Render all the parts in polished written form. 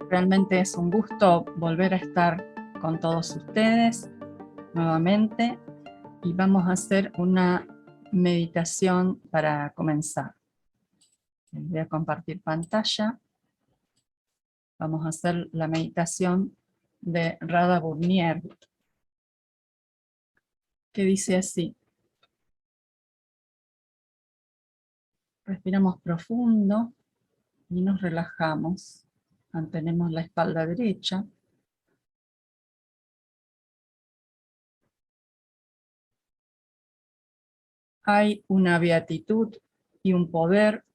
Realmente es un gusto volver a estar con todos ustedes nuevamente y vamos a hacer una meditación para comenzar. Voy a compartir pantalla. Vamos a hacer la meditación de Radha Burnier, que dice así. Respiramos profundo y nos relajamos. Mantenemos la espalda derecha. Hay una beatitud y un poder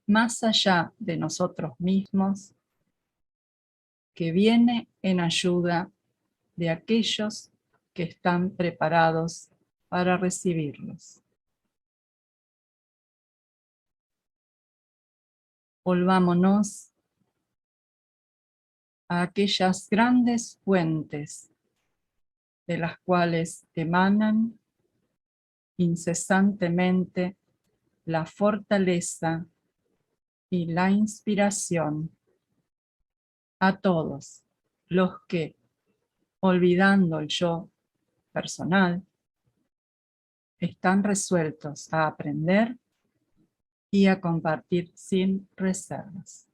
más allá de nosotros mismos que viene en ayuda de aquellos que están preparados para recibirlos. Volvámonos a aquellas grandes fuentes de las cuales emanan incesantemente la fortaleza y la inspiración a todos los que, olvidando el yo personal, están resueltos a aprender y a compartir sin reservas.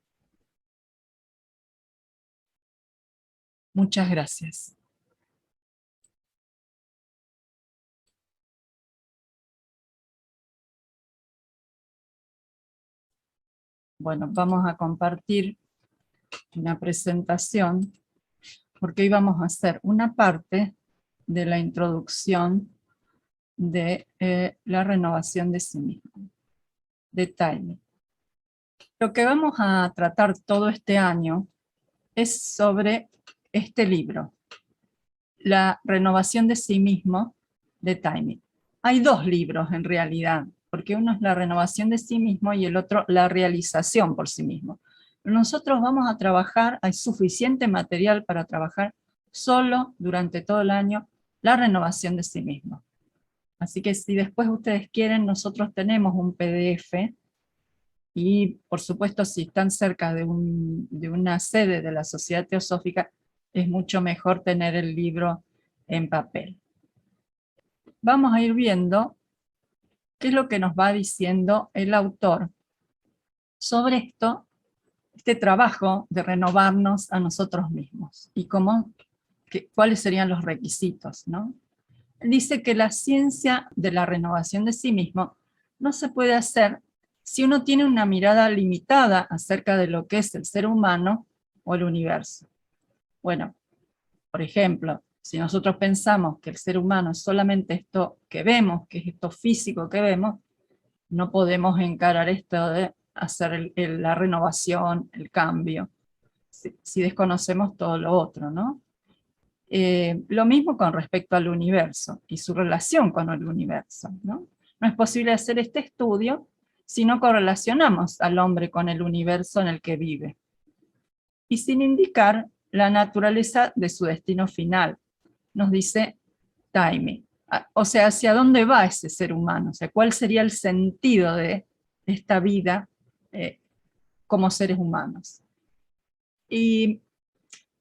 Muchas gracias. Bueno, vamos a compartir una presentación porque hoy vamos a hacer una parte de la introducción de la renovación de sí mismo, de Taime. Lo que vamos a tratar todo este año es sobre este libro, La renovación de sí mismo, de Taime. Hay dos libros en realidad, porque uno es la renovación de sí mismo y el otro la realización por sí mismo. Nosotros vamos a trabajar, hay suficiente material para trabajar solo durante todo el año la renovación de sí mismo. Así que si después ustedes quieren, nosotros tenemos un PDF y por supuesto si están cerca de una sede de la Sociedad Teosófica, es mucho mejor tener el libro en papel. Vamos a ir viendo qué es lo que nos va diciendo el autor sobre esto, este trabajo de renovarnos a nosotros mismos y cuáles serían los requisitos, ¿no? Dice que la ciencia de la renovación de sí mismo no se puede hacer si uno tiene una mirada limitada acerca de lo que es el ser humano o el universo. Bueno, por ejemplo, si nosotros pensamos que el ser humano es solamente esto que vemos, que es esto físico que vemos, no podemos encarar esto de hacer la renovación, el cambio, si desconocemos todo lo otro, ¿no? Lo mismo con respecto al universo y su relación con el universo, ¿no? No es posible hacer este estudio si no correlacionamos al hombre con el universo en el que vive, y sin indicar la naturaleza de su destino final, nos dice Taime. O sea, ¿hacia dónde va ese ser humano? O sea, ¿cuál sería el sentido de esta vida como seres humanos? Y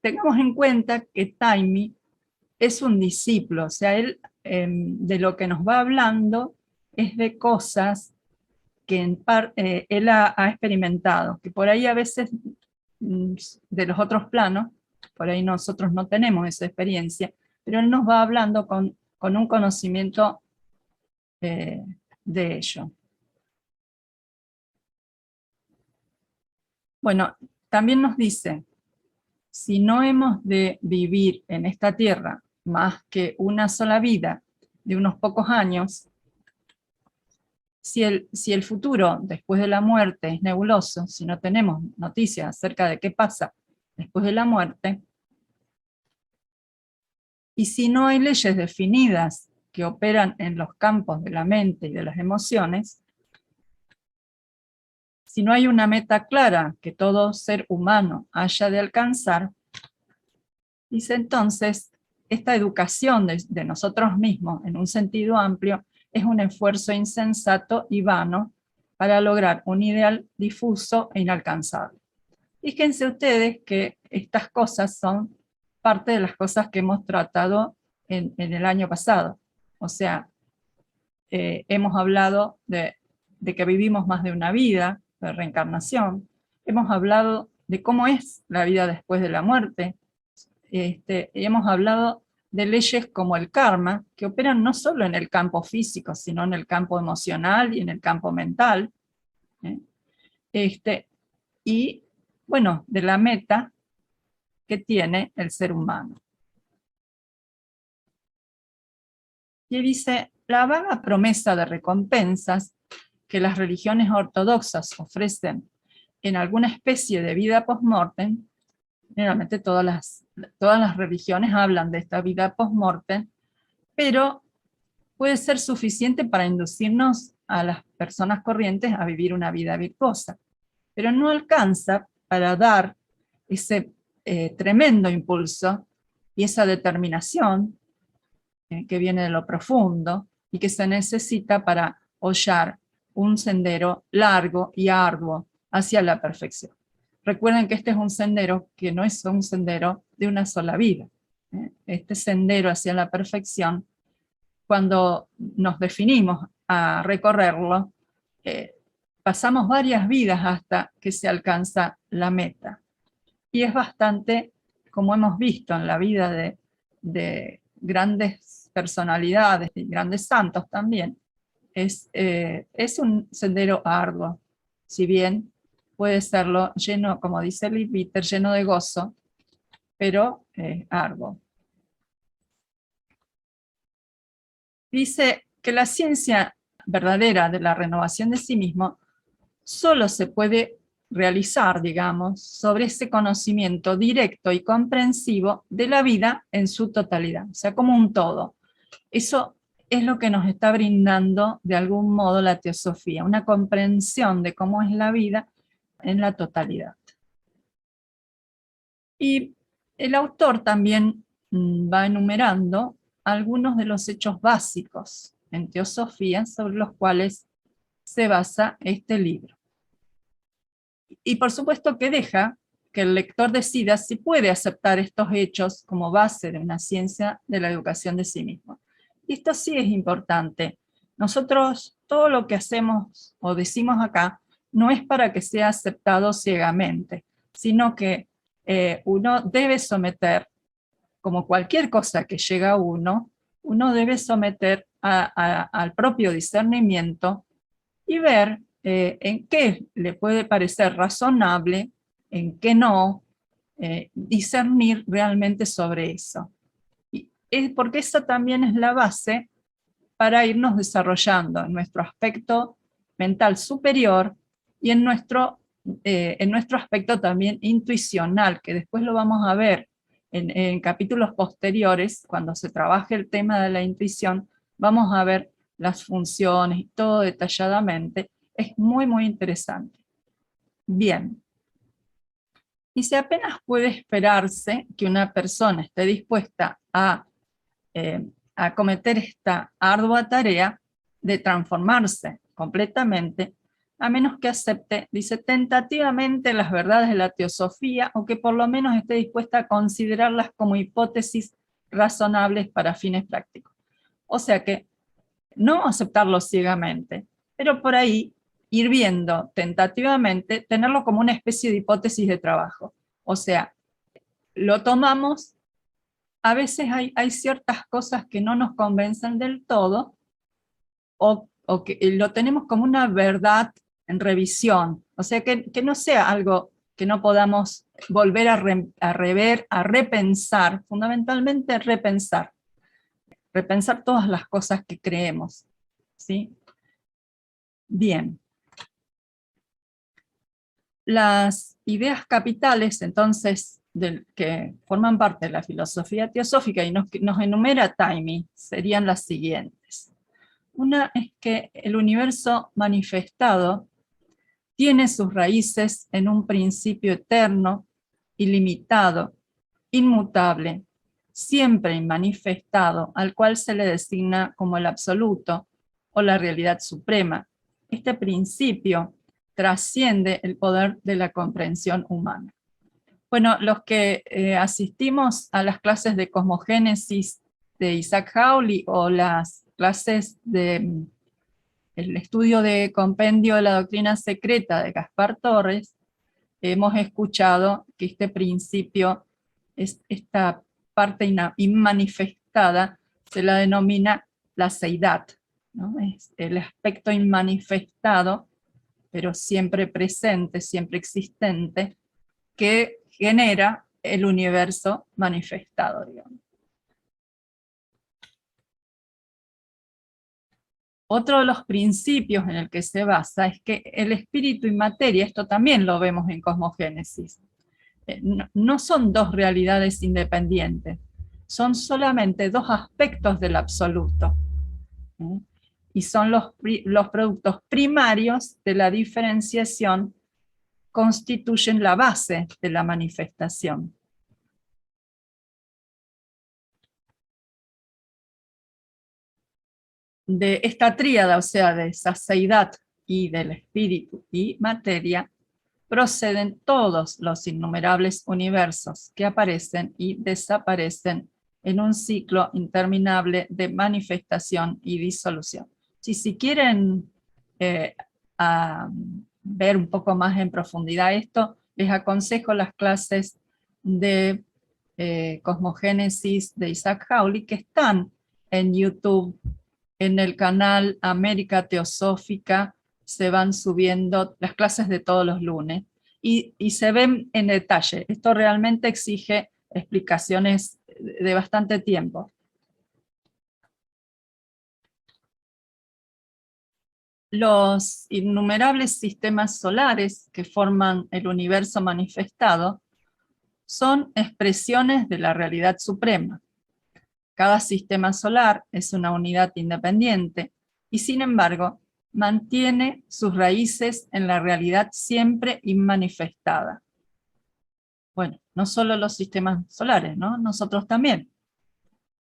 tengamos en cuenta que Taime es un discípulo, o sea, él de lo que nos va hablando es de cosas que él ha experimentado, que por ahí a veces de los otros planos, por ahí nosotros no tenemos esa experiencia, pero él nos va hablando con un conocimiento de ello. Bueno, también nos dice, si no hemos de vivir en esta tierra más que una sola vida de unos pocos años, si el futuro después de la muerte es nebuloso, si no tenemos noticias acerca de qué pasa después de la muerte, y si no hay leyes definidas que operan en los campos de la mente y de las emociones, si no hay una meta clara que todo ser humano haya de alcanzar, dice entonces, esta educación de nosotros mismos, en un sentido amplio, es un esfuerzo insensato y vano para lograr un ideal difuso e inalcanzable. Fíjense ustedes que estas cosas son parte de las cosas que hemos tratado en el año pasado. O sea, hemos hablado de que vivimos más de una vida, de reencarnación. Hemos hablado de cómo es la vida después de la muerte. Hemos hablado de leyes como el karma, que operan no solo en el campo físico, sino en el campo emocional y en el campo mental. Y, bueno, de la meta que tiene el ser humano. Y dice, la vaga promesa de recompensas que las religiones ortodoxas ofrecen en alguna especie de vida post-mortem, generalmente todas las religiones hablan de esta vida post-mortem, pero puede ser suficiente para inducirnos a las personas corrientes a vivir una vida virtuosa, pero no alcanza para dar ese tremendo impulso y esa determinación que viene de lo profundo y que se necesita para hollar un sendero largo y arduo hacia la perfección. Recuerden que este es un sendero que no es un sendero de una sola vida. Este sendero hacia la perfección, cuando nos definimos a recorrerlo, pasamos varias vidas hasta que se alcanza la meta. Y es bastante, como hemos visto en la vida de grandes personalidades y grandes santos también, es un sendero arduo, si bien puede serlo lleno, como dice Leif Bitter, lleno de gozo, pero arduo. Dice que la ciencia verdadera de la renovación de sí mismo solo se puede realizar, digamos, sobre ese conocimiento directo y comprensivo de la vida en su totalidad, o sea, como un todo. Eso es lo que nos está brindando de algún modo la teosofía, una comprensión de cómo es la vida en la totalidad. Y el autor también va enumerando algunos de los hechos básicos en teosofía sobre los cuales se basa este libro. Y por supuesto que deja que el lector decida si puede aceptar estos hechos como base de una ciencia de la educación de sí mismo. Y esto sí es importante. Nosotros, todo lo que hacemos o decimos acá, no es para que sea aceptado ciegamente, sino que uno debe someter, como cualquier cosa que llega a uno debe someter al propio discernimiento y ver en qué le puede parecer razonable, en qué no, discernir realmente sobre eso. Porque eso también es la base para irnos desarrollando en nuestro aspecto mental superior y en nuestro aspecto también intuicional, que después lo vamos a ver en capítulos posteriores, cuando se trabaje el tema de la intuición, vamos a ver las funciones y todo detalladamente. Es muy, muy interesante. Bien. Y si apenas puede esperarse que una persona esté dispuesta a acometer esta ardua tarea de transformarse completamente, a menos que acepte, dice, tentativamente las verdades de la teosofía, o que por lo menos esté dispuesta a considerarlas como hipótesis razonables para fines prácticos. O sea que no aceptarlo ciegamente, pero por ahí ir viendo tentativamente, tenerlo como una especie de hipótesis de trabajo. O sea, lo tomamos. A veces hay ciertas cosas que no nos convencen del todo, o que lo tenemos como una verdad en revisión. O sea, que no sea algo que no podamos volver a rever, a repensar, fundamentalmente repensar todas las cosas que creemos. ¿Sí? Bien. Las ideas capitales, entonces, que forman parte de la filosofía teosófica y nos enumera Taimi, serían las siguientes. Una es que el universo manifestado tiene sus raíces en un principio eterno, ilimitado, inmutable, siempre inmanifestado, al cual se le designa como el absoluto o la realidad suprema. Este principio trasciende el poder de la comprensión humana. Bueno, los que asistimos a las clases de cosmogénesis de Isaac Hawley o las clases de el estudio de compendio de la doctrina secreta de Gaspar Torres, hemos escuchado que este principio, esta parte inmanifestada, se la denomina la seidad, ¿no? Es el aspecto inmanifestado, pero siempre presente, siempre existente, que genera el universo manifestado, digamos. Otro de los principios en el que se basa es que el espíritu y materia, esto también lo vemos en Cosmogénesis, no son dos realidades independientes, son solamente dos aspectos del absoluto. Y son los productos primarios de la diferenciación, constituyen la base de la manifestación. De esta tríada, o sea, de saceidad y del espíritu y materia, proceden todos los innumerables universos que aparecen y desaparecen en un ciclo interminable de manifestación y disolución. Si quieren ver un poco más en profundidad esto, les aconsejo las clases de cosmogénesis de Isaac Hawley que están en YouTube, en el canal América Teosófica. Se van subiendo las clases de todos los lunes y se ven en detalle. Esto realmente exige explicaciones de bastante tiempo. Los innumerables sistemas solares que forman el universo manifestado son expresiones de la realidad suprema. Cada sistema solar es una unidad independiente y, sin embargo, mantiene sus raíces en la realidad siempre inmanifestada. Bueno, no solo los sistemas solares, ¿no? Nosotros también.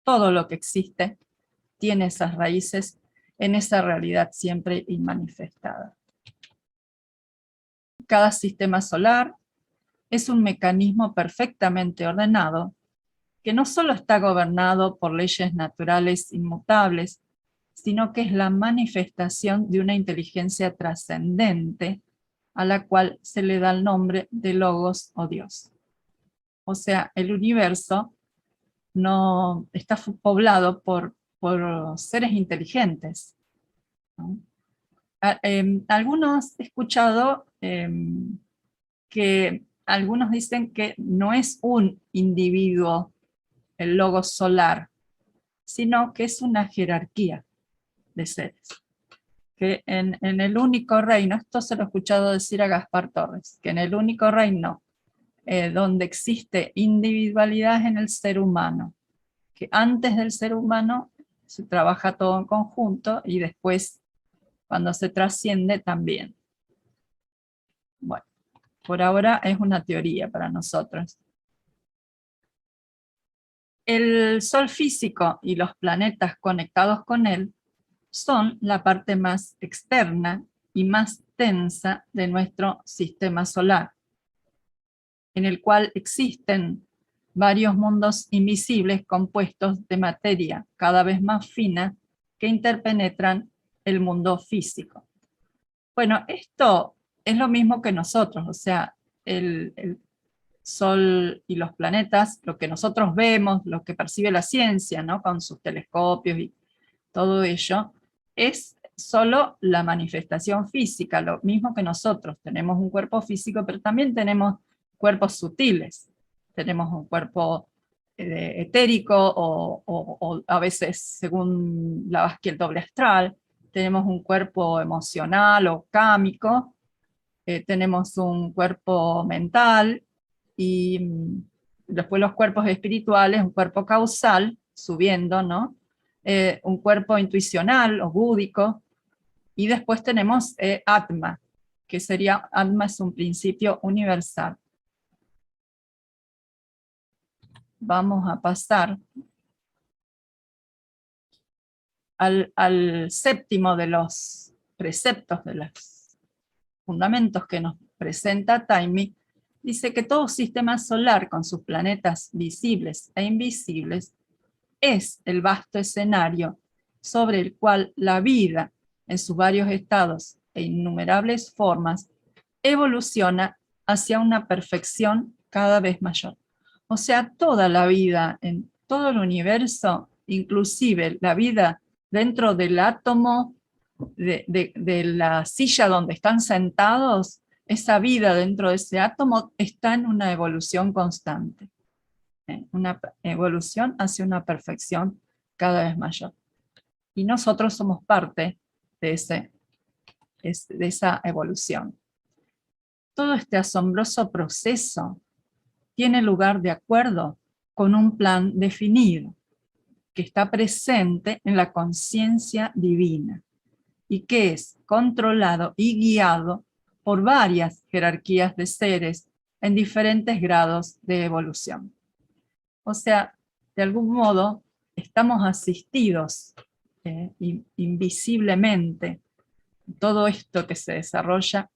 Todo lo que existe tiene esas raíces en esa realidad siempre inmanifestada. Cada sistema solar es un mecanismo perfectamente ordenado que no solo está gobernado por leyes naturales inmutables, sino que es la manifestación de una inteligencia trascendente a la cual se le da el nombre de Logos o Dios. O sea, el universo no está poblado por seres inteligentes, ¿no? Algunos he escuchado que algunos dicen que no es un individuo el Logos solar, sino que es una jerarquía de seres. Que en el único reino, esto se lo he escuchado decir a Gaspar Torres, que en el único reino donde existe individualidad en el ser humano, que antes del ser humano se trabaja todo en conjunto y después cuando se trasciende también. Bueno, por ahora es una teoría para nosotros. El Sol físico y los planetas conectados con él son la parte más externa y más densa de nuestro sistema solar, en el cual existen varios mundos invisibles compuestos de materia cada vez más fina que interpenetran el mundo físico. Bueno, esto es lo mismo que nosotros, o sea, el Sol y los planetas, lo que nosotros vemos, lo que percibe la ciencia, ¿no? Con sus telescopios y todo ello, es solo la manifestación física, lo mismo que nosotros. Tenemos un cuerpo físico, pero también tenemos cuerpos sutiles. Tenemos un cuerpo etérico o a veces, según Blavatsky, el doble astral. Tenemos un cuerpo emocional o cámico. Tenemos un cuerpo mental y después los cuerpos espirituales, un cuerpo causal, subiendo, ¿no? Un cuerpo intuicional o búdico, y después tenemos Atma, que sería Atma es un principio universal. Vamos a pasar al séptimo de los preceptos, de los fundamentos que nos presenta Taimi. Dice que todo sistema solar con sus planetas visibles e invisibles es el vasto escenario sobre el cual la vida, en sus varios estados e innumerables formas, evoluciona hacia una perfección cada vez mayor. O sea, toda la vida en todo el universo, inclusive la vida dentro del átomo, de la silla donde están sentados, esa vida dentro de ese átomo está en una evolución constante. Una evolución hacia una perfección cada vez mayor. Y nosotros somos parte de esa evolución. Todo este asombroso proceso tiene lugar de acuerdo con un plan definido que está presente en la conciencia divina y que es controlado y guiado por varias jerarquías de seres en diferentes grados de evolución. O sea, de algún modo estamos asistidos invisiblemente. Todo esto que se desarrolla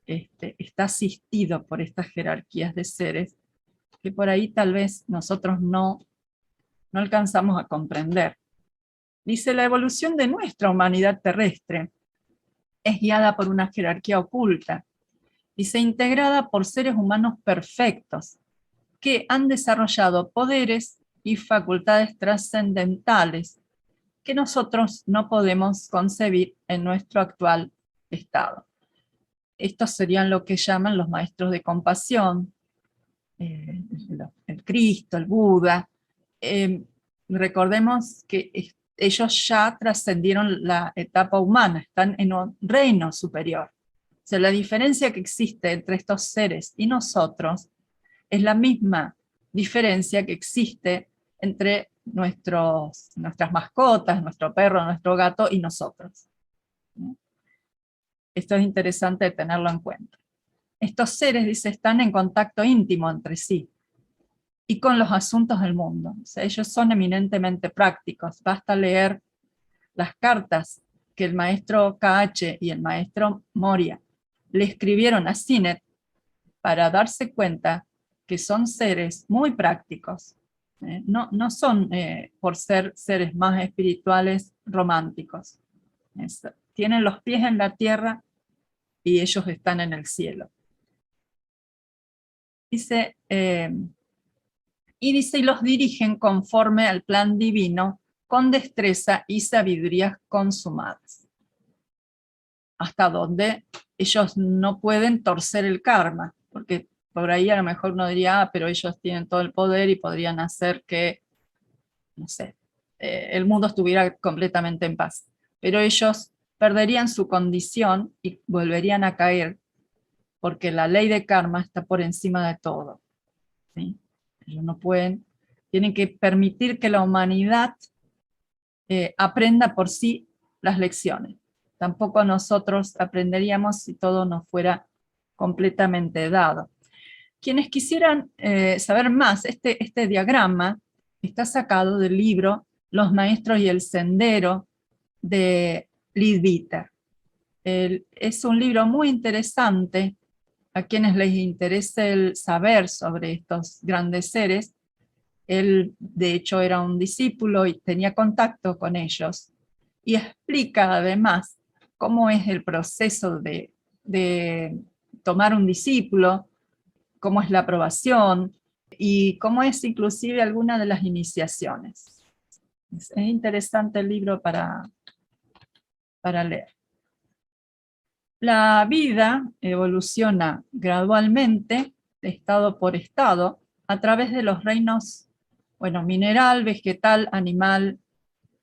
está asistido por estas jerarquías de seres que por ahí tal vez nosotros no alcanzamos a comprender. Dice, la evolución de nuestra humanidad terrestre es guiada por una jerarquía oculta. Dice, integrada por seres humanos perfectos que han desarrollado poderes y facultades trascendentales que nosotros no podemos concebir en nuestro actual estado. Estos serían lo que llaman los maestros de compasión, el Cristo, el Buda. Recordemos que ellos ya trascendieron la etapa humana, están en un reino superior. O sea, la diferencia que existe entre estos seres y nosotros es la misma diferencia que existe entre nuestras mascotas, nuestro perro, nuestro gato y nosotros. Esto es interesante tenerlo en cuenta. Estos seres, dice, están en contacto íntimo entre sí y con los asuntos del mundo. O sea, ellos son eminentemente prácticos. Basta leer las cartas que el maestro KH y el maestro Moria le escribieron a Sinet para darse cuenta que son seres muy prácticos. No son por ser seres más espirituales románticos. Tienen los pies en la tierra y ellos están en el cielo. Dice, y los dirigen conforme al plan divino con destreza y sabidurías consumadas. Hasta donde ellos no pueden torcer el karma, porque por ahí a lo mejor uno diría, pero ellos tienen todo el poder y podrían hacer que, no sé, el mundo estuviera completamente en paz. Pero ellos perderían su condición y volverían a caer, porque la ley de karma está por encima de todo. ¿Sí? Ellos no pueden, tienen que permitir que la humanidad aprenda por sí las lecciones. Tampoco nosotros aprenderíamos si todo nos fuera completamente dado. Quienes quisieran saber más, este diagrama está sacado del libro Los Maestros y el Sendero de Leadbeater. Es un libro muy interesante a quienes les interese el saber sobre estos grandes seres. Él, de hecho, era un discípulo y tenía contacto con ellos. Y explica además cómo es el proceso de tomar un discípulo, cómo es la aprobación y cómo es inclusive alguna de las iniciaciones. Es interesante el libro para leer. La vida evoluciona gradualmente, estado por estado, a través de los reinos, mineral, vegetal, animal,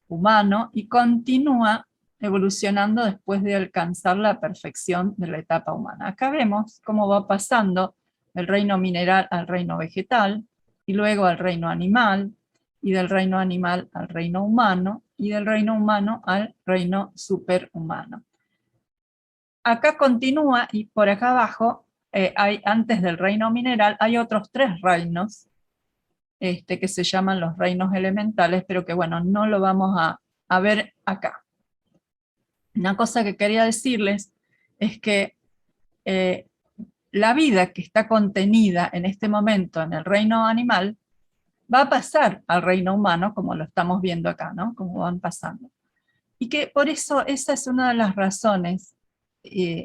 humano, y continúa evolucionando después de alcanzar la perfección de la etapa humana. Acá vemos cómo va pasando del reino mineral al reino vegetal, y luego al reino animal, y del reino animal al reino humano, y del reino humano al reino superhumano. acá continúa y por acá abajo, antes del reino mineral, hay otros 3 reinos que se llaman los reinos elementales, pero que bueno, no lo vamos a ver acá. Una cosa que quería decirles es que la vida que está contenida en este momento en el reino animal va a pasar al reino humano, como lo estamos viendo acá, ¿no? Como van pasando. Y que por eso esa es una de las razones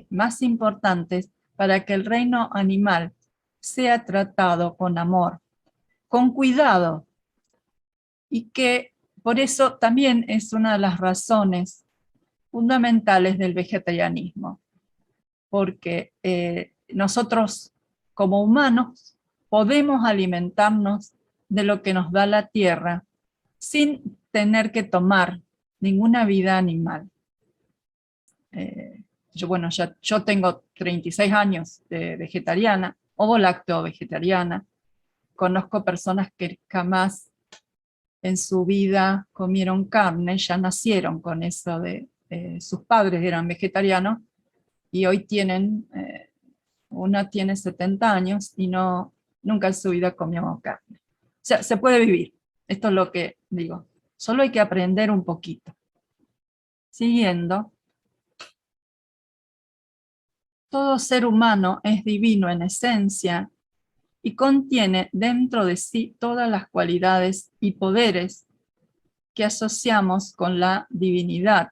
más importantes para que el reino animal sea tratado con amor, con cuidado, y que por eso también es una de las razones fundamentales del vegetarianismo, porque nosotros como humanos podemos alimentarnos de lo que nos da la tierra sin tener que tomar ninguna vida animal. Bueno, yo tengo 36 años de vegetariana, o lácteo vegetariana. Conozco personas que jamás en su vida comieron carne, ya nacieron con eso de sus padres eran vegetarianos y hoy una tiene 70 años y nunca en su vida comió carne. O sea, se puede vivir, esto es lo que digo, solo hay que aprender un poquito. Siguiendo, todo ser humano es divino en esencia y contiene dentro de sí todas las cualidades y poderes que asociamos con la divinidad,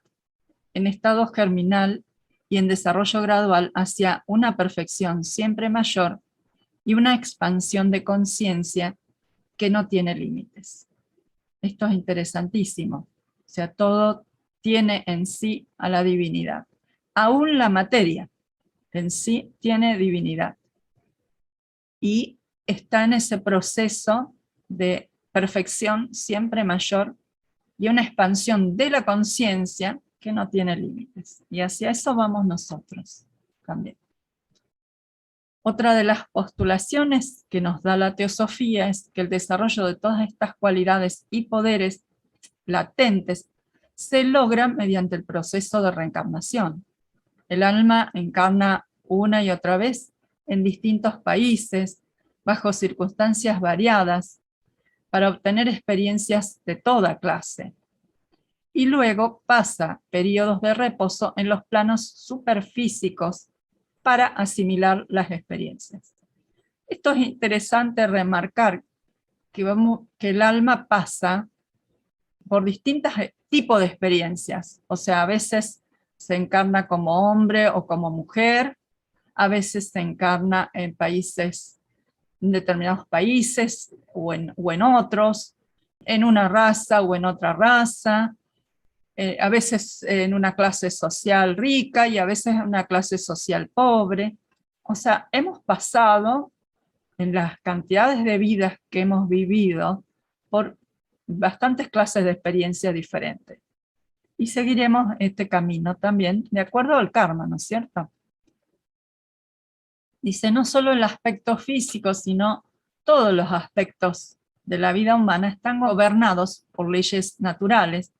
en estado germinal y en desarrollo gradual hacia una perfección siempre mayor y una expansión de conciencia que no tiene límites. Esto es interesantísimo. O sea, todo tiene en sí a la divinidad. Aún la materia en sí tiene divinidad. Y está en ese proceso de perfección siempre mayor y una expansión de la conciencia que no tiene límites. Y hacia eso vamos nosotros también. Otra de las postulaciones que nos da la teosofía es que el desarrollo de todas estas cualidades y poderes latentes se logra mediante el proceso de reencarnación. El alma encarna una y otra vez en distintos países, bajo circunstancias variadas, para obtener experiencias de toda clase. Y luego pasa periodos de reposo en los planos superfísicos para asimilar las experiencias. Esto es interesante remarcar que el alma pasa por distintos tipos de experiencias. O sea, a veces se encarna como hombre o como mujer, a veces se encarna en determinados países o en otros, en una raza o en otra raza, a veces en una clase social rica y a veces en una clase social pobre. O sea, hemos pasado en las cantidades de vidas que hemos vivido por bastantes clases de experiencias diferentes. Y seguiremos este camino también de acuerdo al karma, ¿no es cierto? Dice, no solo el aspecto físico, sino todos los aspectos de la vida humana están gobernados por leyes naturales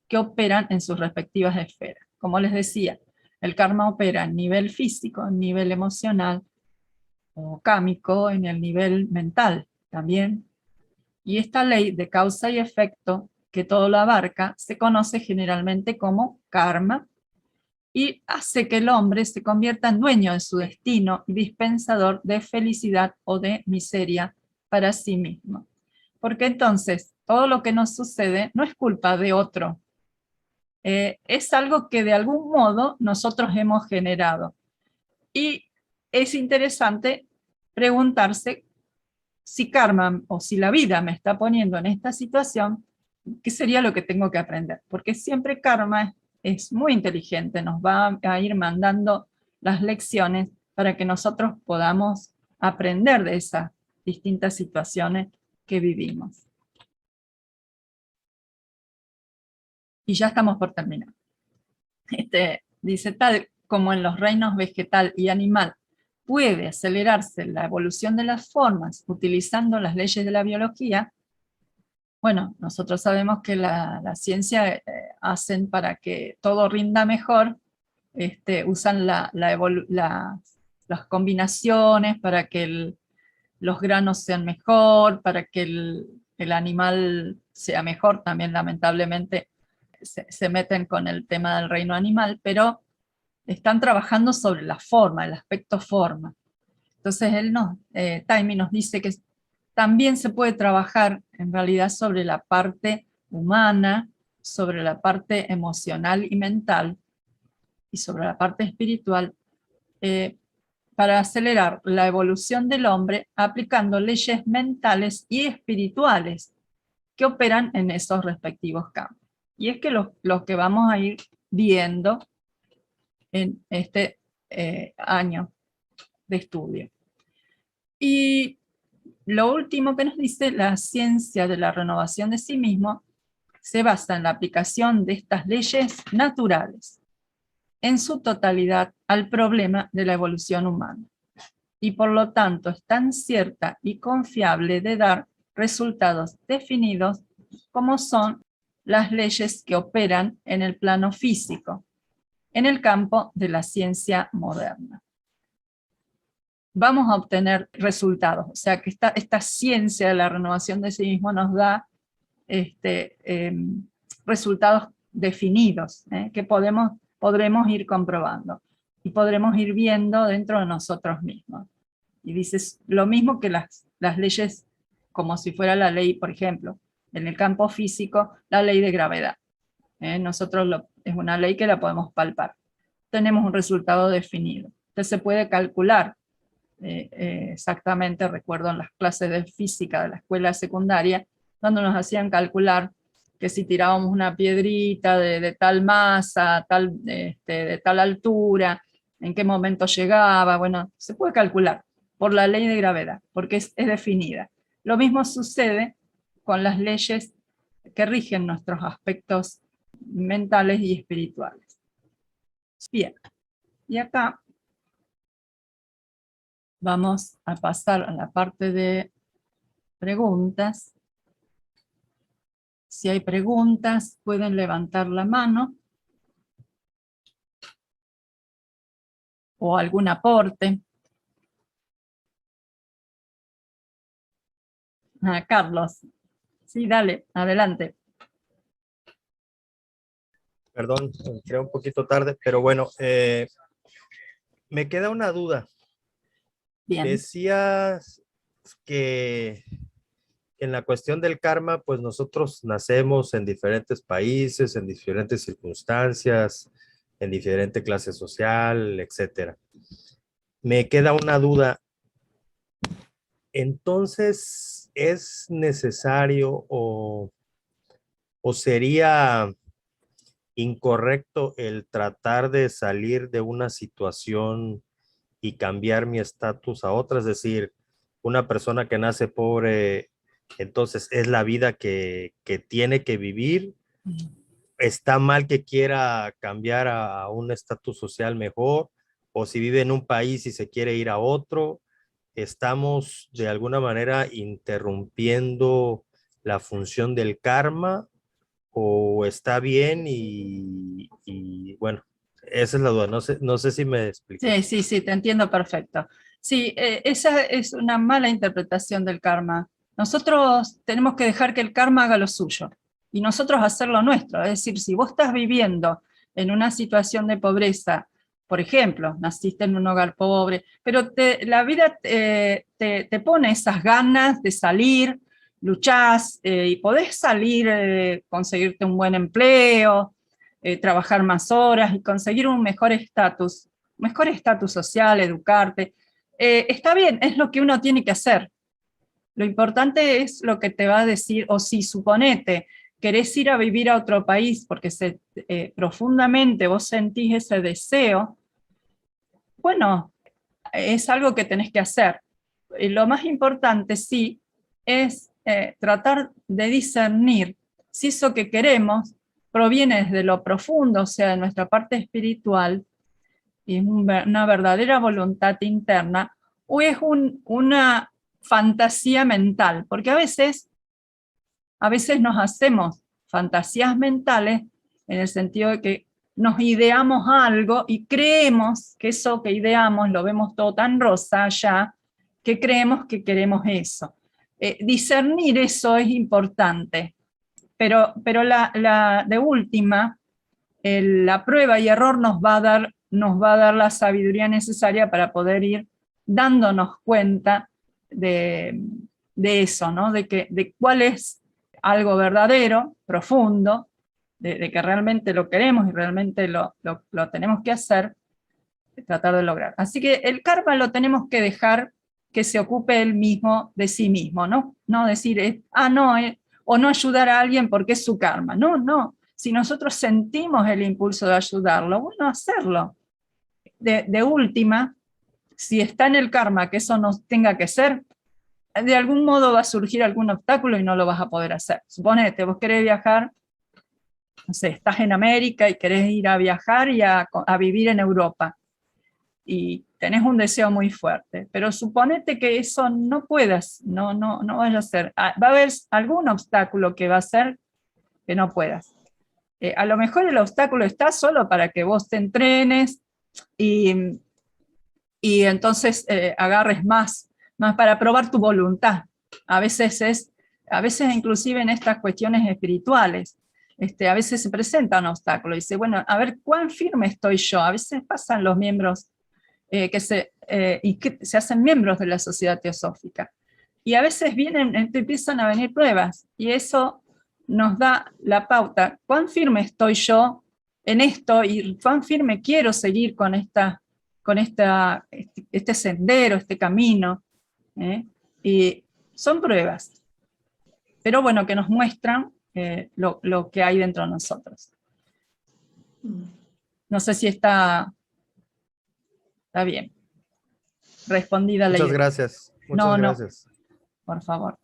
que operan en sus respectivas esferas. Como les decía, el karma opera en nivel físico, en nivel emocional, o cámico, en el nivel mental también. Y esta ley de causa y efecto, que todo lo abarca, se conoce generalmente como karma, y hace que el hombre se convierta en dueño de su destino y dispensador de felicidad o de miseria para sí mismo. Porque entonces todo lo que nos sucede no es culpa de otro, es algo que de algún modo nosotros hemos generado. Y es interesante preguntarse si karma o si la vida me está poniendo en esta situación, ¿qué sería lo que tengo que aprender? Porque siempre karma es muy inteligente, nos va a ir mandando las lecciones para que nosotros podamos aprender de esas distintas situaciones que vivimos. Y ya estamos por terminar. Dice, tal como en los reinos vegetal y animal puede acelerarse la evolución de las formas utilizando las leyes de la biología, bueno, nosotros sabemos que la ciencia hacen para que todo rinda mejor usan las combinaciones para que los granos sean mejor, para que el animal sea mejor. También lamentablemente se meten con el tema del reino animal, pero están trabajando sobre la forma, el aspecto forma. Entonces Taimi nos dice que también se puede trabajar en realidad sobre la parte humana, sobre la parte emocional y mental, y sobre la parte espiritual, para acelerar la evolución del hombre aplicando leyes mentales y espirituales que operan en esos respectivos campos. Y es que lo que vamos a ir viendo en este año de estudio. Y lo último que nos dice, la ciencia de la renovación de sí mismo se basa en la aplicación de estas leyes naturales en su totalidad al problema de la evolución humana, y por lo tanto es tan cierta y confiable de dar resultados definidos como son las leyes que operan en el plano físico, en el campo de la ciencia moderna. Vamos a obtener resultados, o sea que esta ciencia de la renovación de sí mismo nos da resultados definidos, que podremos ir comprobando y podremos ir viendo dentro de nosotros mismos. Y dices lo mismo que las leyes, como si fuera la ley, por ejemplo, en el campo físico, la ley de gravedad. Nosotros es una ley que la podemos palpar. Tenemos un resultado definido. Entonces se puede calcular exactamente, recuerdo en las clases de física de la escuela secundaria, cuando nos hacían calcular que si tirábamos una piedrita de tal masa, de tal altura, en qué momento llegaba, bueno, se puede calcular por la ley de gravedad, porque es definida. Lo mismo sucede con las leyes que rigen nuestros aspectos mentales y espirituales. Bien, y acá vamos a pasar a la parte de preguntas. Si hay preguntas, pueden levantar la mano o algún aporte. Carlos, sí, dale, adelante. Perdón, entré un poquito tarde, pero bueno, me queda una duda. Bien. Decías que en la cuestión del karma, pues nosotros nacemos en diferentes países, en diferentes circunstancias, en diferente clase social, etcétera. Me queda una duda. Entonces, ¿es necesario o sería incorrecto el tratar de salir de una situación y cambiar mi estatus a otra? Es decir, una persona que nace pobre, entonces es la vida que tiene que vivir. ¿Está mal que quiera cambiar a un estatus social mejor? O si vive en un país y se quiere ir a otro, ¿estamos de alguna manera interrumpiendo la función del karma? ¿O está bien? Y bueno, esa es la duda. No sé si me expliqué. Sí, te entiendo perfecto. Sí, esa es una mala interpretación del karma. Nosotros tenemos que dejar que el karma haga lo suyo y nosotros hacer lo nuestro. Es decir, si vos estás viviendo en una situación de pobreza, por ejemplo, naciste en un hogar pobre, pero la vida te pone esas ganas de salir, luchás y podés salir, conseguirte un buen empleo, trabajar más horas y conseguir un mejor estatus social, educarte. Está bien, es lo que uno tiene que hacer. Lo importante es lo que te va a decir, o si suponete, querés ir a vivir a otro país porque profundamente vos sentís ese deseo, bueno, es algo que tenés que hacer. Lo más importante, sí, es tratar de discernir si eso que queremos proviene desde lo profundo, o sea, de nuestra parte espiritual, y es una verdadera voluntad interna, o es una fantasía mental, porque a veces nos hacemos fantasías mentales en el sentido de que nos ideamos algo y creemos que eso que ideamos lo vemos todo tan rosa ya, que creemos que queremos eso. Discernir eso es importante, pero de última, la prueba y error nos va a dar la sabiduría necesaria para poder ir dándonos cuenta de eso, ¿no? De cuál es algo verdadero, profundo, de que realmente lo queremos y realmente lo tenemos que hacer, tratar de lograr. Así que el karma lo tenemos que dejar que se ocupe él mismo de sí mismo, ¿no? No decir, o no ayudar a alguien porque es su karma. No, no. Si nosotros sentimos el impulso de ayudarlo, bueno, hacerlo. De última, si está en el karma que eso no tenga que ser, de algún modo va a surgir algún obstáculo y no lo vas a poder hacer. Suponete, vos querés viajar, no sé, estás en América y querés ir a viajar y a vivir en Europa. Y tenés un deseo muy fuerte, pero suponete que eso no puedas, no vaya a ser. Va a haber algún obstáculo que va a ser que no puedas. A lo mejor el obstáculo está solo para que vos te entrenes y entonces agarres más para probar tu voluntad. A veces inclusive en estas cuestiones espirituales, a veces se presenta un obstáculo y dice, bueno, a ver, ¿cuán firme estoy yo? A veces pasan los miembros que se hacen miembros de la sociedad teosófica. Y a veces empiezan a venir pruebas, y eso nos da la pauta, cuán firme estoy yo en esto, y cuán firme quiero seguir con este sendero, este camino. Y son pruebas, pero bueno, que nos muestran lo que hay dentro de nosotros. No sé si está bien respondida la idea. Muchas gracias. Muchas gracias. Por favor.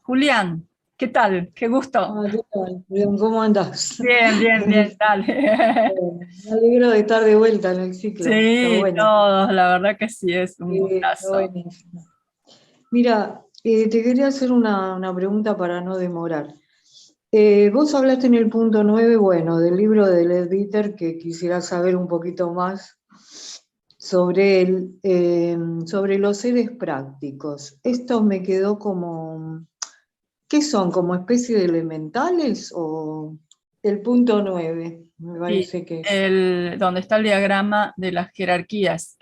Julián, ¿qué tal? Qué gusto. ¿Qué tal? Bien, ¿cómo andás? Bien, dale. Me alegro de estar de vuelta en el ciclo. Sí, bueno. todos, la verdad que sí, es un gustazo. Mira, te quería hacer una pregunta para no demorar. Vos hablaste en el punto 9, bueno, del libro de Lev Dieter, que quisiera saber un poquito más sobre los seres prácticos. Esto me quedó como, ¿qué son? ¿Como especie de elementales o el punto 9? Me parece que es. Donde está el diagrama de las jerarquías.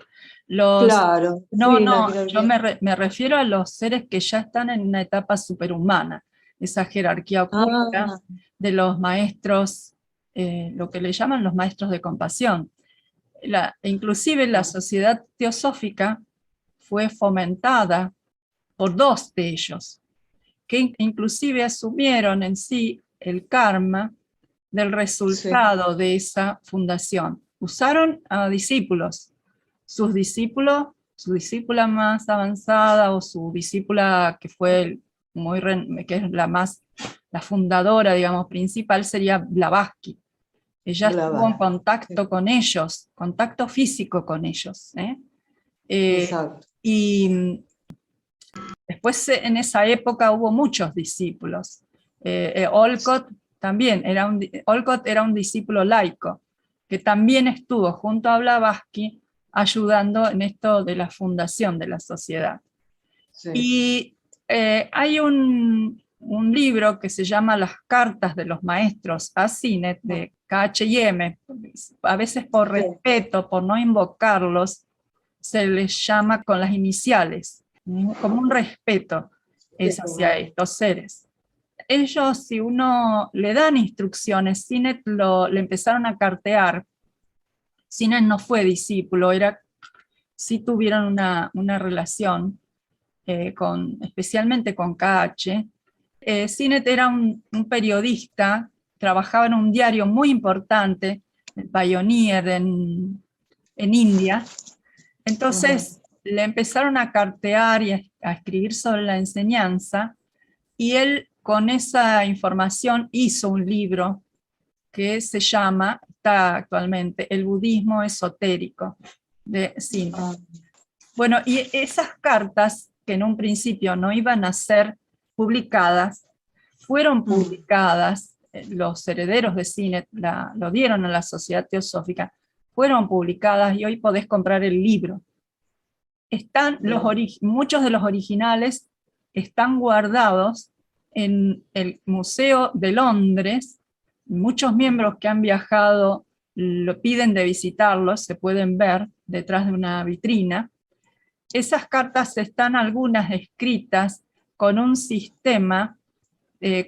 Claro. No, sí, yo me refiero a los seres que ya están en una etapa superhumana, esa jerarquía oculta de los maestros, lo que le llaman los maestros de compasión. Inclusive la sociedad teosófica fue fomentada por dos de ellos, que inclusive asumieron en sí el karma del resultado de esa fundación. Usaron a discípulos, su discípula más avanzada o su discípula que fue que es la fundadora, digamos, principal, sería Blavatsky. Ella estuvo en contacto con ellos, contacto físico con ellos. Exacto. Y después en esa época hubo muchos discípulos. Olcott también, Olcott era un discípulo laico, que también estuvo junto a Blavatsky ayudando en esto de la fundación de la sociedad. Sí. Y hay un libro que se llama Las cartas de los maestros a Sinet, de K.H.M. A veces por respeto, por no invocarlos, se les llama con las iniciales, como un respeto es hacia estos seres. Ellos, si uno le dan instrucciones, Sinet le empezaron a cartear. Sinet no fue discípulo, sí tuvieron una relación, especialmente con KH. Sinet era un periodista, trabajaba en un diario muy importante, el Pioneer en India. Entonces le empezaron a cartear y a escribir sobre la enseñanza, y él con esa información hizo un libro que se llama, está actualmente, El budismo esotérico de Sinet. Bueno, y esas cartas, que en un principio no iban a ser publicadas, fueron publicadas los herederos de Sinet lo dieron a la Sociedad Teosófica, fueron publicadas y hoy podés comprar el libro. Están muchos de los originales están guardados en el Museo de Londres. Muchos miembros que han viajado lo piden de visitarlos, se pueden ver detrás de una vitrina. Esas cartas están algunas escritas con un sistema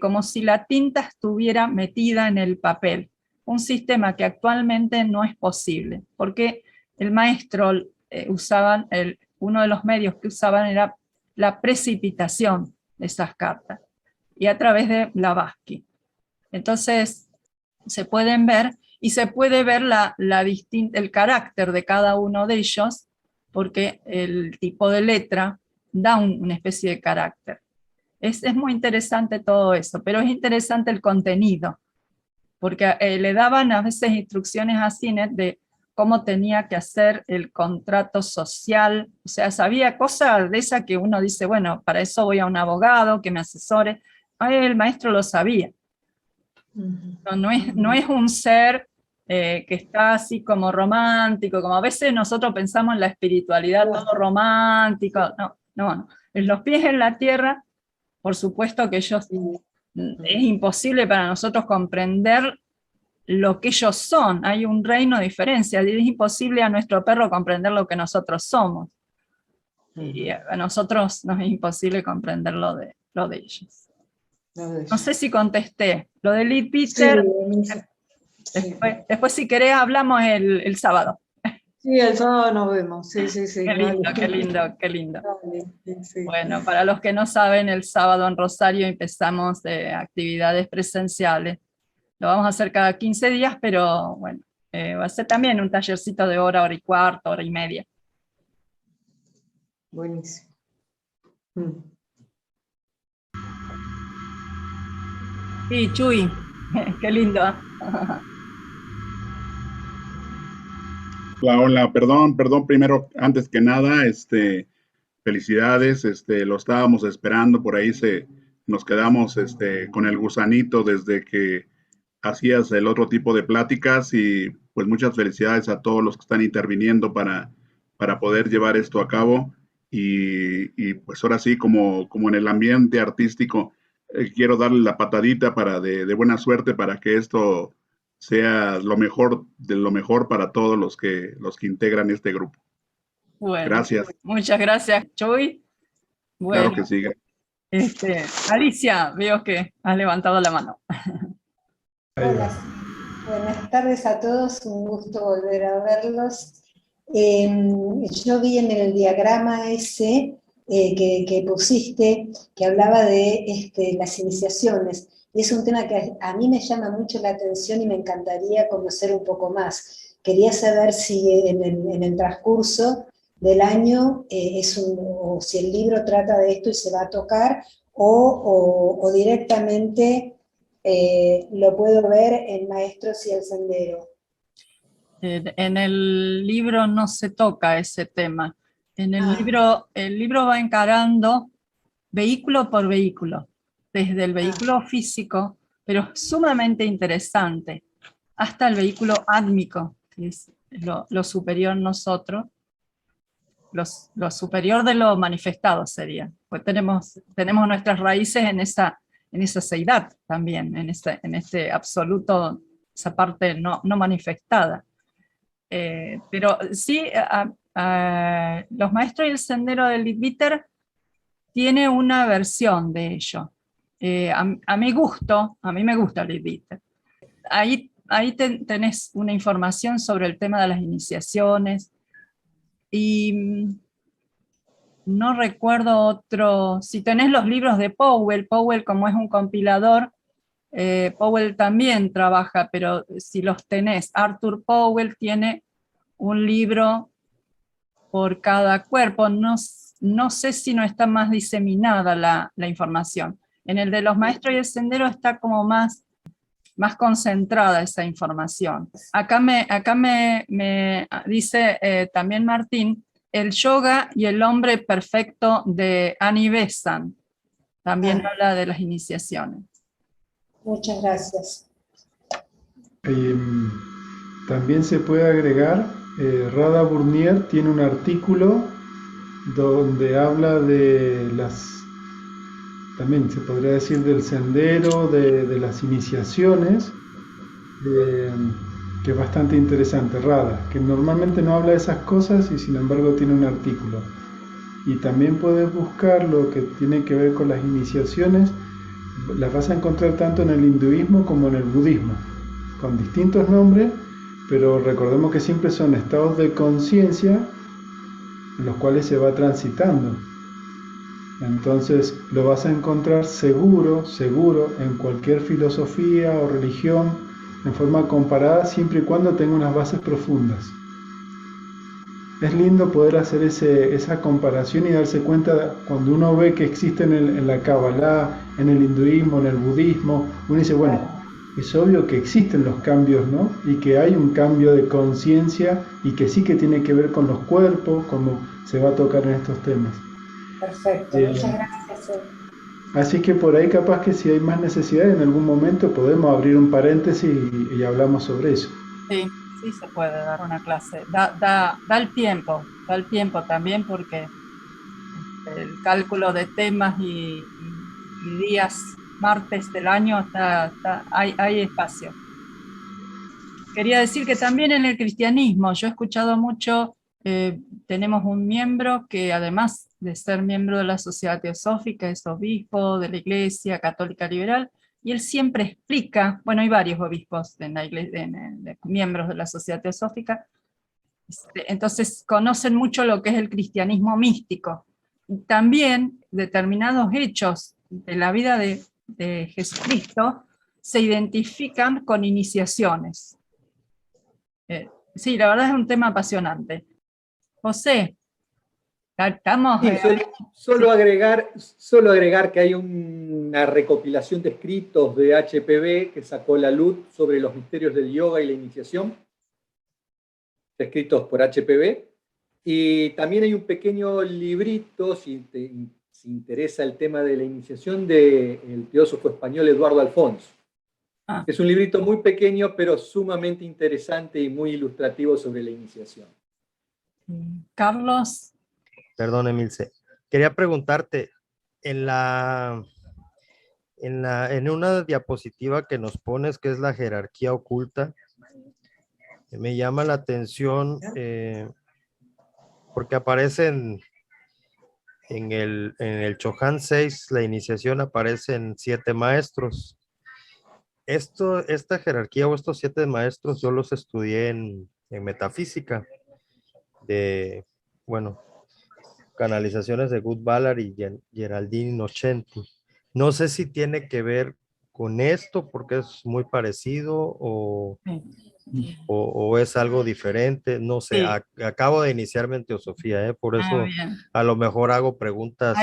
como si la tinta estuviera metida en el papel. Un sistema que actualmente no es posible, porque el maestro uno de los medios que usaban era la precipitación de esas cartas, y a través de Blavatsky. Entonces, se pueden ver, y se puede ver el carácter de cada uno de ellos, porque el tipo de letra da una especie de carácter. Es muy interesante todo eso, pero es interesante el contenido, porque le daban a veces instrucciones a Sinet de cómo tenía que hacer el contrato social, o sea, sabía cosas de esas que uno dice, bueno, para eso voy a un abogado que me asesore. El maestro lo sabía. No es un ser que está así como romántico, como a veces nosotros pensamos en la espiritualidad, todo romántico. No. En los pies en la tierra, por supuesto que es imposible para nosotros comprender lo que ellos son. Hay un reino de diferencia. Es imposible a nuestro perro comprender lo que nosotros somos. Y a nosotros nos es imposible comprender lo de ellos. No sé si contesté. Lo de Leadbeater, después si querés hablamos el sábado. Sí, el sábado nos vemos. Sí. Qué lindo. Dale, sí. Bueno, para los que no saben, el sábado en Rosario empezamos actividades presenciales. Lo vamos a hacer cada 15 días, pero bueno, va a ser también un tallercito de hora y cuarto, hora y media. Buenísimo. Sí, Chuy, qué lindo. Hola, perdón, primero, antes que nada, felicidades, lo estábamos esperando, por ahí nos quedamos, con el gusanito desde que hacías el otro tipo de pláticas y pues muchas felicidades a todos los que están interviniendo para poder llevar esto a cabo y pues ahora sí, como en el ambiente artístico, quiero darle la patadita de buena suerte para que esto sea lo mejor de lo mejor para todos los que integran este grupo. Bueno, gracias. Muchas gracias, Chuy. Bueno, claro que sí. Alicia, veo que has levantado la mano. Hola, buenas tardes a todos, un gusto volver a verlos. Yo vi en el diagrama ese que pusiste, que hablaba de las iniciaciones, y es un tema que a mí me llama mucho la atención y me encantaría conocer un poco más. Quería saber si en el transcurso del año o si el libro trata de esto y se va a tocar, o directamente lo puedo ver en Maestros y el Sendero. En el libro no se toca ese tema. En el libro va encarando vehículo por vehículo, desde el vehículo físico, pero sumamente interesante, hasta el vehículo átmico, que es lo superior nosotros, lo superior de lo manifestado sería. Pues tenemos nuestras raíces en esa seidad también, en este absoluto, esa parte no manifestada. Pero sí, los maestros y el sendero del Leadbeater tiene una versión de ello. A mi gusto, a mí me gusta el Leadbeater. Ahí tenés una información sobre el tema de las iniciaciones, y no recuerdo otro. Si tenés los libros de Powell como es un compilador, Powell también trabaja, pero si los tenés, Arthur Powell tiene un libro por cada cuerpo. No sé si no está más diseminada la información. En el de los maestros y el sendero está como más concentrada esa información. Acá me dice también Martín, el yoga y el hombre perfecto de Annie Besant. También habla de las iniciaciones. Muchas gracias. También se puede agregar, Rada Burnier tiene un artículo donde habla de también se podría decir del sendero, de las iniciaciones, que es bastante interesante, Rada, que normalmente no habla de esas cosas y sin embargo tiene un artículo. Y también puedes buscar lo que tiene que ver con las iniciaciones, las vas a encontrar tanto en el hinduismo como en el budismo, con distintos nombres, pero recordemos que siempre son estados de conciencia en los cuales se va transitando. Entonces lo vas a encontrar seguro en cualquier filosofía o religión en forma comparada, siempre y cuando tenga unas bases profundas. Es lindo poder hacer esa comparación y darse cuenta cuando uno ve que existen en la Kabbalah, en el hinduismo, en el budismo. Uno dice, bueno, es obvio que existen los cambios, ¿no? Y que hay un cambio de conciencia y que sí que tiene que ver con los cuerpos, como se va a tocar en estos temas. Perfecto, muchas gracias. Así que por ahí capaz que si hay más necesidad, en algún momento podemos abrir un paréntesis y hablamos sobre eso. Sí, sí se puede dar una clase. Da el tiempo también, porque el cálculo de temas y días martes del año hay espacio. Quería decir que también en el cristianismo, yo he escuchado mucho, tenemos un miembro que además de ser miembro de la Sociedad Teosófica, es obispo de la Iglesia Católica Liberal, y él siempre explica, bueno, hay varios obispos en la iglesia, miembros de la Sociedad Teosófica, entonces conocen mucho lo que es el cristianismo místico. Y también determinados hechos de la vida de Jesucristo se identifican con iniciaciones. Sí, la verdad es un tema apasionante. José, estamos... Sí, solo agregar que hay una recopilación de escritos de HPB que sacó la luz sobre los misterios del yoga y la iniciación, escritos por HPB, y también hay un pequeño librito, si te interesa el tema de la iniciación, del teósofo español Eduardo Alfonso. Es un librito muy pequeño, pero sumamente interesante y muy ilustrativo sobre la iniciación. Carlos. Perdón, Emilce. Quería preguntarte, en una diapositiva que nos pones, que es la jerarquía oculta, me llama la atención porque aparece en el Chohan 6, la iniciación, aparecen 7 maestros. Esta jerarquía o estos 7 maestros yo los estudié en metafísica bueno, canalizaciones de Good Ballard y Geraldine Innocenti. No sé si tiene que ver con esto porque es muy parecido o es algo diferente, no sé. Sí. Acabo de iniciarme en teosofía, por eso a lo mejor hago preguntas.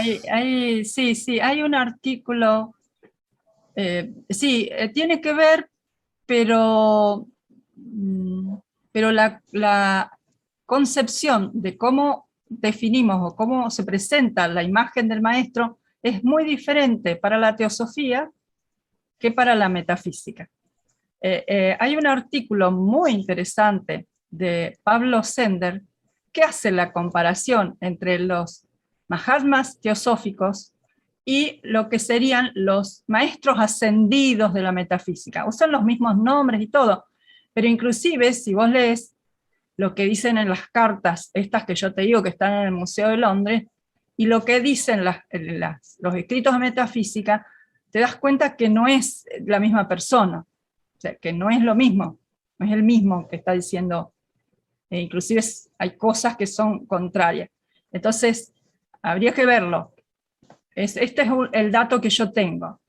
Sí, hay un artículo. Tiene que ver, pero la concepción de cómo definimos o cómo se presenta la imagen del maestro es muy diferente para la teosofía que para la metafísica. Hay un artículo muy interesante de Pablo Sender que hace la comparación entre los Mahatmas teosóficos y lo que serían los maestros ascendidos de la metafísica. Usan los mismos nombres y todo, pero inclusive si vos lees lo que dicen en las cartas, estas que yo te digo que están en el Museo de Londres, y lo que dicen los escritos de metafísica, te das cuenta que no es la misma persona, o sea, que no es lo mismo, no es el mismo que está diciendo, inclusive hay cosas que son contrarias. Entonces, habría que verlo. Este es el dato que yo tengo.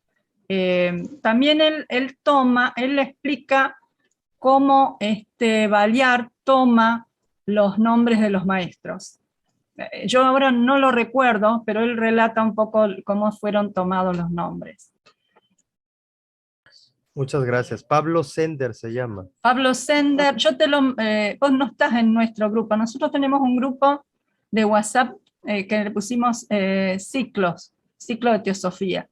También él explica cómo Valiar toma los nombres de los maestros. Yo ahora no lo recuerdo, pero él relata un poco cómo fueron tomados los nombres. Muchas gracias. Pablo Sender se llama. Pablo Sender, vos no estás en nuestro grupo. Nosotros tenemos un grupo de WhatsApp que le pusimos ciclo de teosofía.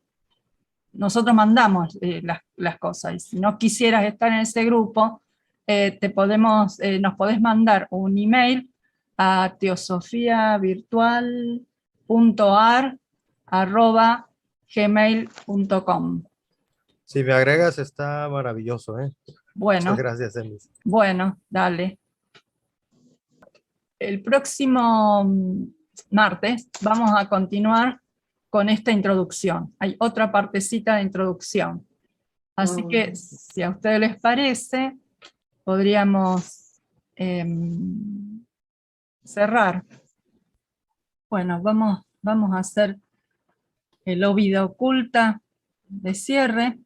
nosotros mandamos las cosas. Y si no quisieras estar en ese grupo, nos podés mandar un email a teosofiavirtual.ar@gmail.com. Si me agregas, está maravilloso, ¿eh? Bueno, Muchas gracias, Emis. bueno, dale. El próximo martes vamos a continuar con esta introducción. Hay otra partecita de introducción. Así que, si a ustedes les parece, podríamos cerrar. Bueno, vamos a hacer el óvida oculta de cierre.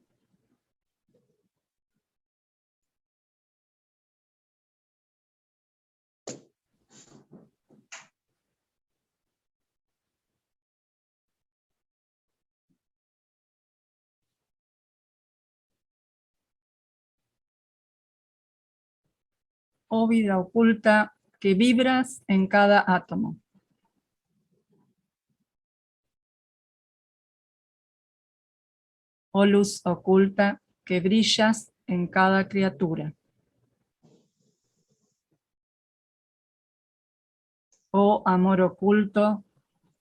Óvida oculta que vibras en cada átomo. Oh luz oculta que brillas en cada criatura. Oh amor oculto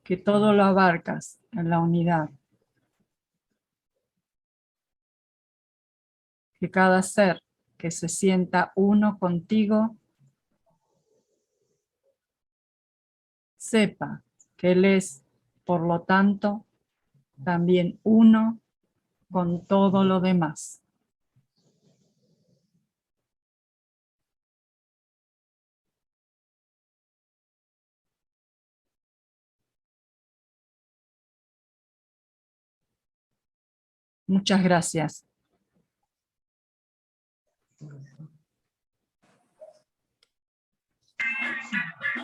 que todo lo abarcas en la unidad. Que cada ser que se sienta uno contigo sepa que él es, por lo tanto, también uno con todo lo demás. Muchas gracias.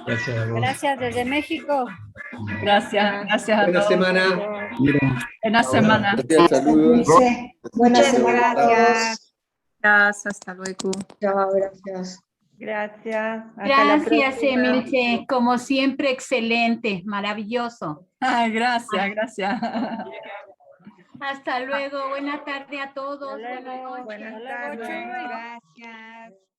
Gracias a vos. Gracias desde México. Gracias, gracias a Buena todos. semana. Buena semana. Gracias, saludos. Buena Muchas semana a gracias. todos. Gracias, hasta luego. Chao, gracias. Gracias. Hasta la Gracias, próxima. Emilce. Como siempre, excelente, maravilloso. Ay, gracias, gracias. Hasta luego. Buena tarde a todos. Hasta luego. Buenas noches. Buenas tardes. Gracias.